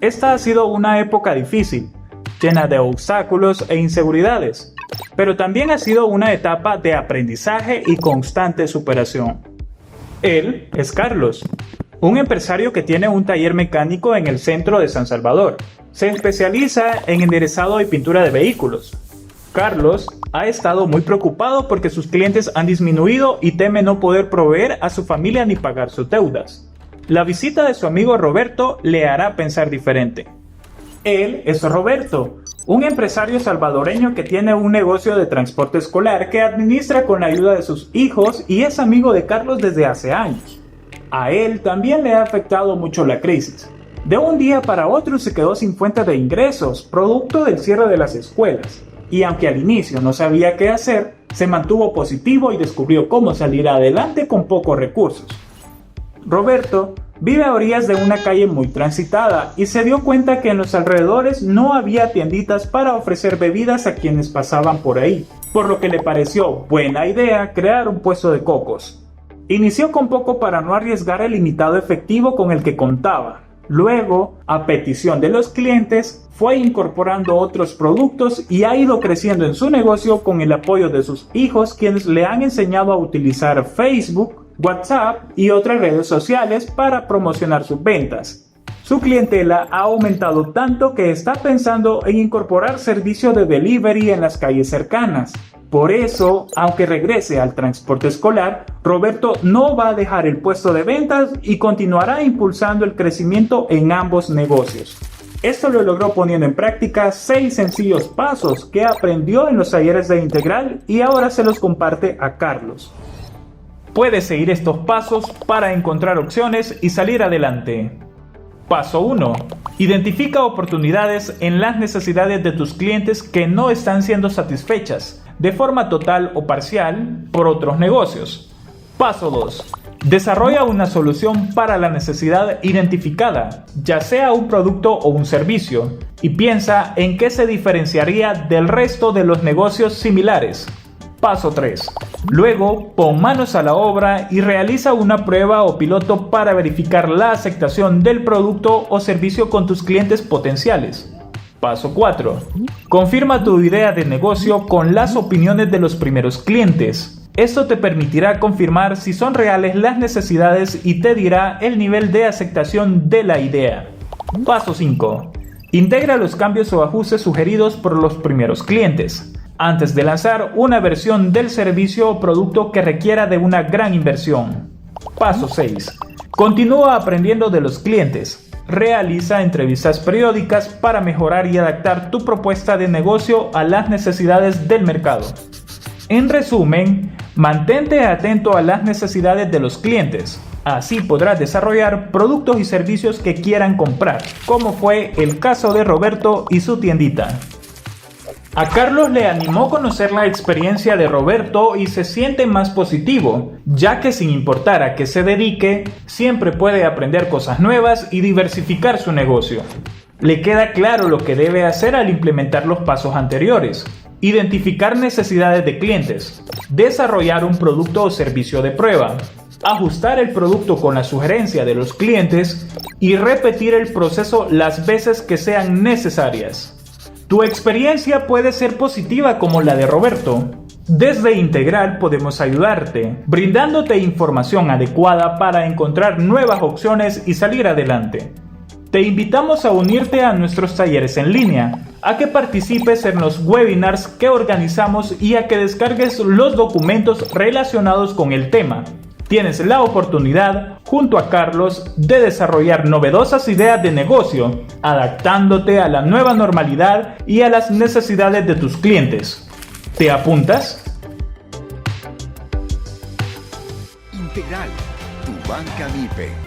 Esta ha sido una época difícil, llena de obstáculos e inseguridades, pero también ha sido una etapa de aprendizaje y constante superación. Él es Carlos, un empresario que tiene un taller mecánico en el centro de San Salvador. Se especializa en enderezado y pintura de vehículos. Carlos ha estado muy preocupado porque sus clientes han disminuido y teme no poder proveer a su familia ni pagar sus deudas. La visita de su amigo Roberto le hará pensar diferente. Él es Roberto, un empresario salvadoreño que tiene un negocio de transporte escolar que administra con la ayuda de sus hijos y es amigo de Carlos desde hace años. A él también le ha afectado mucho la crisis. De un día para otro se quedó sin fuente de ingresos, producto del cierre de las escuelas. Y aunque al inicio no sabía qué hacer, se mantuvo positivo y descubrió cómo salir adelante con pocos recursos. Roberto vive a orillas de una calle muy transitada y se dio cuenta que en los alrededores no había tienditas para ofrecer bebidas a quienes pasaban por ahí, por lo que le pareció buena idea crear un puesto de cocos. Inició con poco para no arriesgar el limitado efectivo con el que contaba. Luego, a petición de los clientes, fue incorporando otros productos y ha ido creciendo en su negocio con el apoyo de sus hijos, quienes le han enseñado a utilizar Facebook, WhatsApp y otras redes sociales para promocionar sus ventas. Su clientela ha aumentado tanto que está pensando en incorporar servicio de delivery en las calles cercanas. Por eso, aunque regrese al transporte escolar, Roberto no va a dejar el puesto de ventas y continuará impulsando el crecimiento en ambos negocios. Esto lo logró poniendo en práctica 6 sencillos pasos que aprendió en los talleres de Integral y ahora se los comparte a Carlos. Puedes seguir estos pasos para encontrar opciones y salir adelante. Paso 1. Identifica oportunidades en las necesidades de tus clientes que no están siendo satisfechas, de forma total o parcial, por otros negocios. Paso 2. Desarrolla una solución para la necesidad identificada, ya sea un producto o un servicio, y piensa en qué se diferenciaría del resto de los negocios similares. Paso 3. Luego, pon manos a la obra y realiza una prueba o piloto para verificar la aceptación del producto o servicio con tus clientes potenciales. Paso 4. Confirma tu idea de negocio con las opiniones de los primeros clientes. Esto te permitirá confirmar si son reales las necesidades y te dirá el nivel de aceptación de la idea. Paso 5. Integra los cambios o ajustes sugeridos por los primeros clientes, antes de lanzar una versión del servicio o producto que requiera de una gran inversión. Paso 6. Continúa aprendiendo de los clientes. Realiza entrevistas periódicas para mejorar y adaptar tu propuesta de negocio a las necesidades del mercado. En resumen, mantente atento a las necesidades de los clientes. Así podrás desarrollar productos y servicios que quieran comprar, como fue el caso de Roberto y su tiendita. A Carlos le animó conocer la experiencia de Roberto y se siente más positivo, ya que sin importar a qué se dedique, siempre puede aprender cosas nuevas y diversificar su negocio. Le queda claro lo que debe hacer al implementar los pasos anteriores: identificar necesidades de clientes, desarrollar un producto o servicio de prueba, ajustar el producto con la sugerencia de los clientes y repetir el proceso las veces que sean necesarias. Tu experiencia puede ser positiva como la de Roberto. Desde Integral podemos ayudarte, brindándote información adecuada para encontrar nuevas opciones y salir adelante. Te invitamos a unirte a nuestros talleres en línea, a que participes en los webinars que organizamos y a que descargues los documentos relacionados con el tema. Tienes la oportunidad, junto a Carlos, de desarrollar novedosas ideas de negocio, adaptándote a la nueva normalidad y a las necesidades de tus clientes. ¿Te apuntas? Integral, tu banca MIPE.